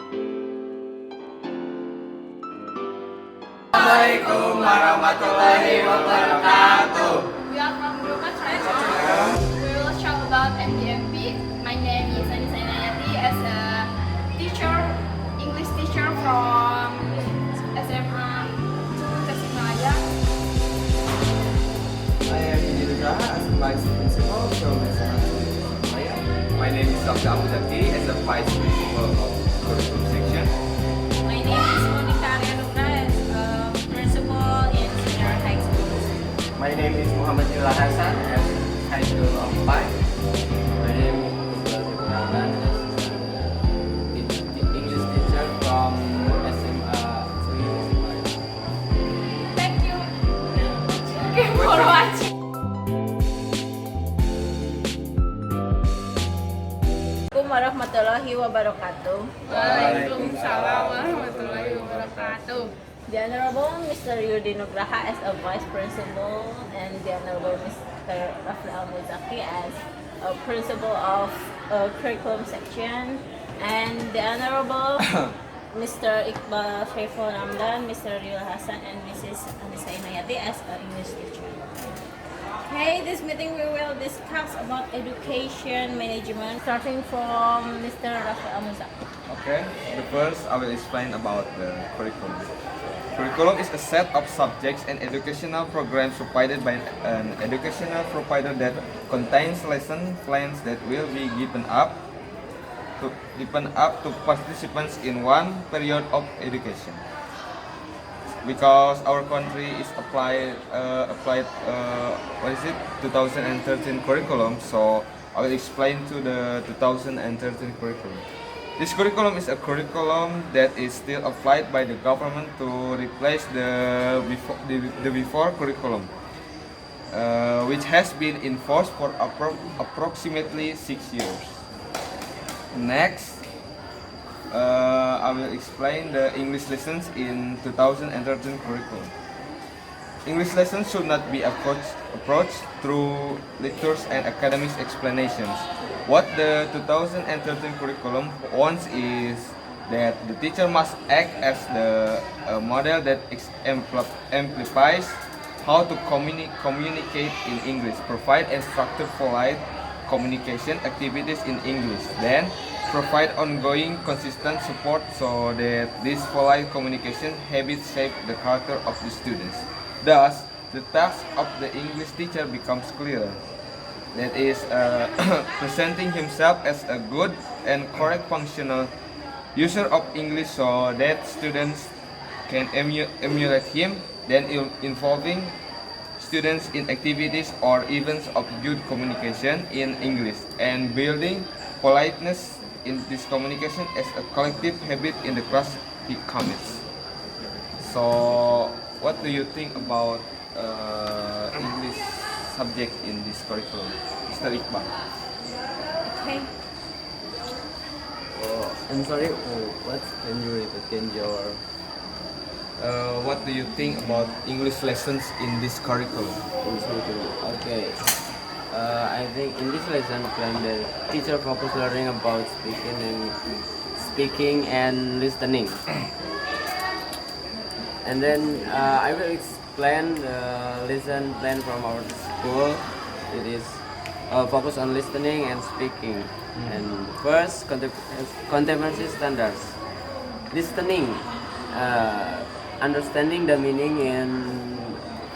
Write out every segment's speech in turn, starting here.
Assalamualaikum warahmatullahi wabarakatuh. We are from Group Patronum. We will show about MGMP. My name is Siliwangi as a teacher, English teacher from SMA Tasikmalaya. I am Indra as a vice principal from Tasikmalaya. My name is Dr. Abudaki as a vice principal of curriculum section. My name is Monica Rianuka as a principal in senior high school. My name is Muhammad Ilham Hasan as high school of 5. My name is Ibrahim as English teacher from SMA Siliwangi. Thank you. Okay, for watching. Assalamualaikum warahmatullahi wabarakatuh. Waalaikumsalam warahmatullahi wabarakatuh. The Honorable Mr. Yudi Nugraha as a Vice Principal and the Honorable Mr. Rafael Muzaki as a Principal of Curriculum Section and the Honorable Mr. Iqbal Shaiful Ramdan, Mr. Riul Hassan and Mrs. Anissa Inayati as an English teacher. Okay, this meeting we will discuss about education management starting from Mr. Rafael Muzaki. Okay, the first I will explain about the curriculum. Curriculum is a set of subjects and educational programs provided by an educational provider that contains lesson plans that will be given up to participants in one period of education. Because our country is applied 2013 curriculum, so I will explain to the 2013 curriculum. This curriculum is a curriculum that is still applied by the government to replace the before curriculum, which has been in force for approximately 6 years. Next, I will explain the English lessons in 2013 curriculum. English lessons should not be approached through lectures and academic explanations. What the 2013 curriculum wants is that the teacher must act as the model that amplifies how to communicate in English, provide and structure polite communication activities in English, then provide ongoing consistent support so that this polite communication habits shape the character of the students. Thus, the task of the English teacher becomes clearer. That is, presenting himself as a good and correct functional user of English so that students can emulate him, then involving students in activities or events of good communication in English, and building politeness in this communication as a collective habit in the class he commits. So, what do you think about English subject in this curriculum, Mr. Iqbal? Okay. I'm sorry. What can you repeat your? What do you think about English lessons in this curriculum? Okay. I think in this lesson plan the teacher focus learning about speaking and listening. And then I will explain the lesson plan from our school. It is focus on listening and speaking. And first, contemporary standards. Listening, understanding the meaning in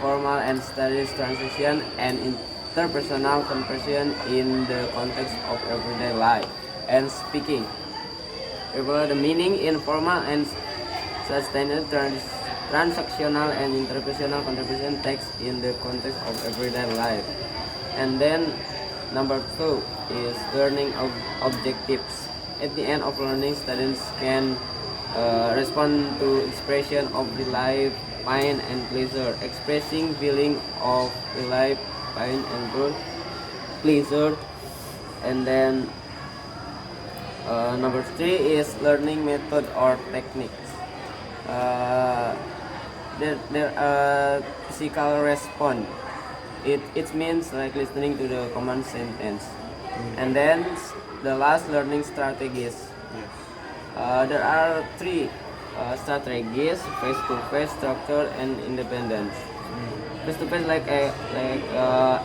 formal and studies transition and interpersonal conversation in the context of everyday life. And speaking, the meaning in formal and sustained transactional and interpersonal contribution text in the context of everyday life. And then number 2 is learning objectives. At the end of learning, students can respond to expression of relief, pain and pleasure, expressing feeling of relief, pain and pleasure. And then number 3 is learning method or techniques. There are physical response. It means like listening to the command sentence. And then the last learning strategies. There are three strategies: face-to-face, structure, and independence. Face-to-face,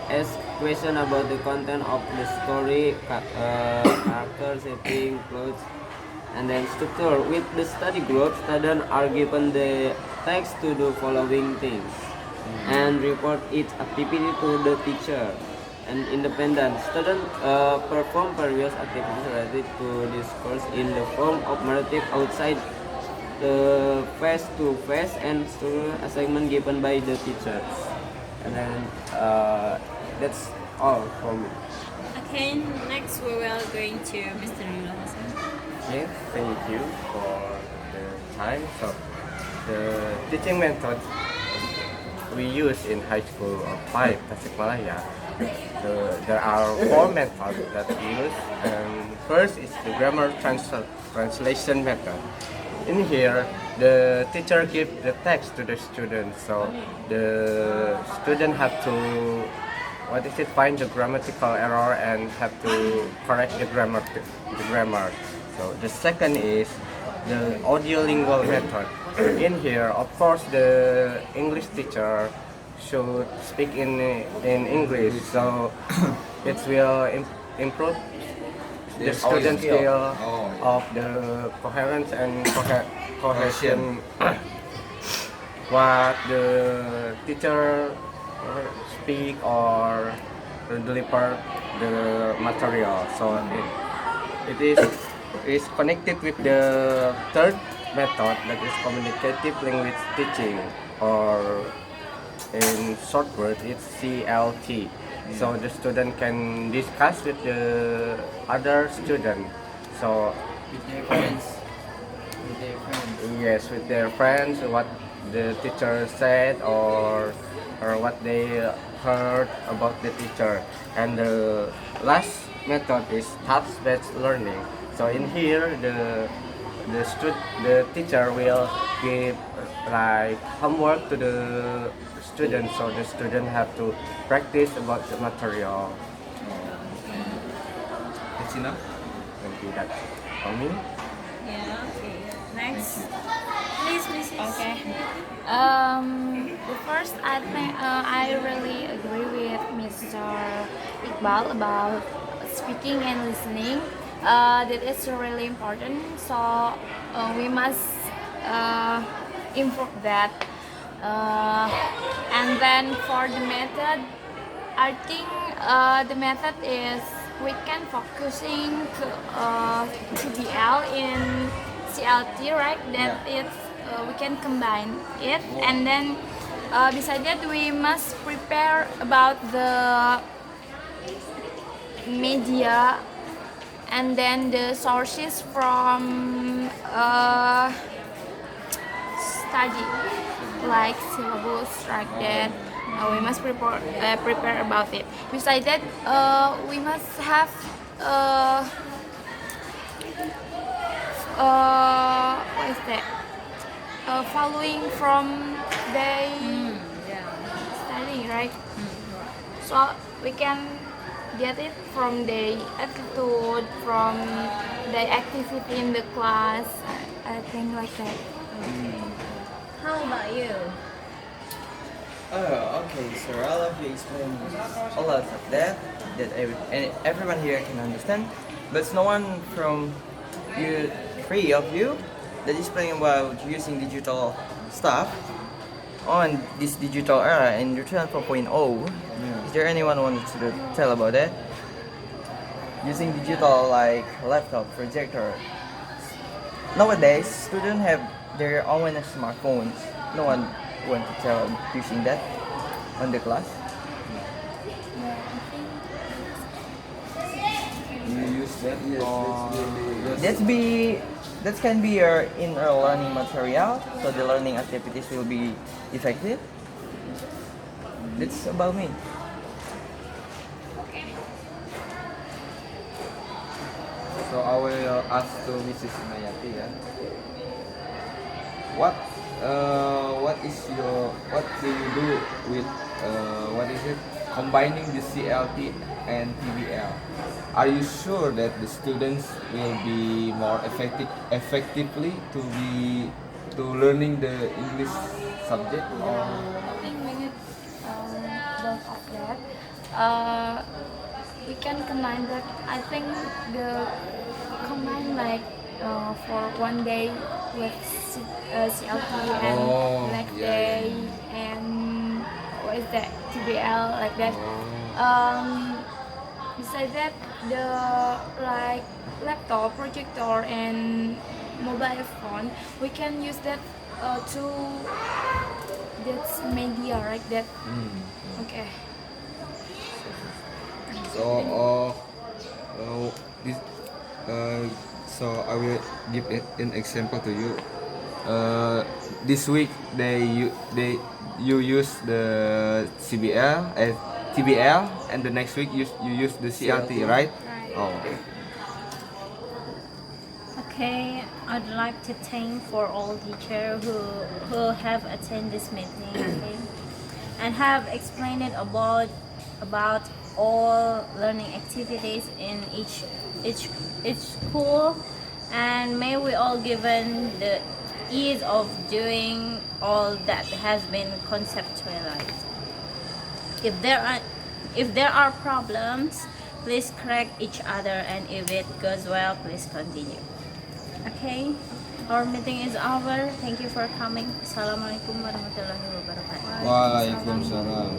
ask question about the content of the story, character, setting, plots, and then structure. With the study group, students are given the text to do following things and report each activity to the teacher. And independent students perform various activities related to this course in the form of narrative outside the face-to-face and structural assignment given by the teachers. And then that's all for me. Okay, next we will going to Mr. Yulasan. Okay, thank you for the time. So, the teaching method we use in high school of 5 Tasikmalaya. There are 4 methods that we use. And first is the grammar translation method. In here, the teacher gives the text to the student, so the student have to find the grammatical error and have to correct the grammar. So the second is the audiolingual method. In here, of course, the English teacher should speak in English, so it will improve the student skill of the coherence and cohesion. What the teacher speak or deliver the material. So it is connected with the third method, that is communicative language teaching, or in short word it's CLT. So the student can discuss with the other student. So With their friends. yes, with their friends, what the teacher said, or what they heard about the teacher. And the last method is task-based learning. So in here, the teacher will give like homework to the student, so the student have to practice about the material. That's enough. Thank you. That's for me. Yeah, okay. Next. Please, Mrs. Okay. The first, I think I really agree with Mr. Iqbal about speaking and listening. That is really important. So we must improve that. And then for the method, I think the method is we can focusing to TBL in CLT, right? That it's we can combine it, and then besides that we must prepare about the media and then the sources from study like syllabus like that. We must prepare about it. Besides that, we must have what is that? Following from their study, right? So we can get it from their attitude, from their activity in the class. I think like that. How about you? Oh, okay. So all of you explained a lot of that everyone here can understand, but no one from you, three of you, that is explaining about using digital stuff on this digital era in your 4.0. Is there anyone wanted to tell about that? Using digital like laptop, projector. Nowadays, students have their own smartphones. No one want to tell using that on the class. You use that or That can be your inner learning material, so the learning activities will be effective. That's about me. So I will ask to Mrs. Mayati. Yeah. What do you do with what is it? combining the CLT and TBL. Are you sure that the students will be more effectively to learning the English subject? Or I think we need both of that. We can combine that. I think the combine like for one day with CLT and next yeah, day and what is that TBL like that. Besides that, the like laptop, projector, and mobile phone, we can use that to that's media, right? That okay. So, this, so I will give it an example to you. This week you use the CBL and TBL, and the next week you use the CLT, right? Right. Oh. Okay, I'd like to thank for all teachers who have attended this meeting, okay, and have explained it about all learning activities in each school, and may we all given the ease of doing all that has been conceptualized. If there are problems, please correct each other, and if it goes well, please continue. Okay, our meeting is over. Thank you for coming. Assalamualaikum warahmatullahi wabarakatuh. Waalaikumsalam.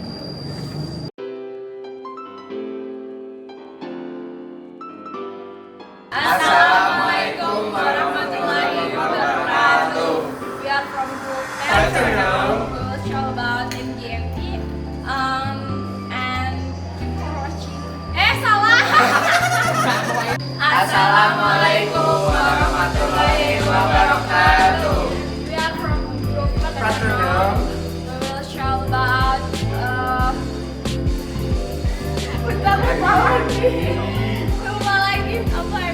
Assalamualaikum warahmatullahi wabarakatuh. We are from group Patronum. We will show about MGMP. And keep on watching. Salah. Assalamualaikum warahmatullahi wabarakatuh. We are from group Patronum. We will show about lupa lagi apa ya?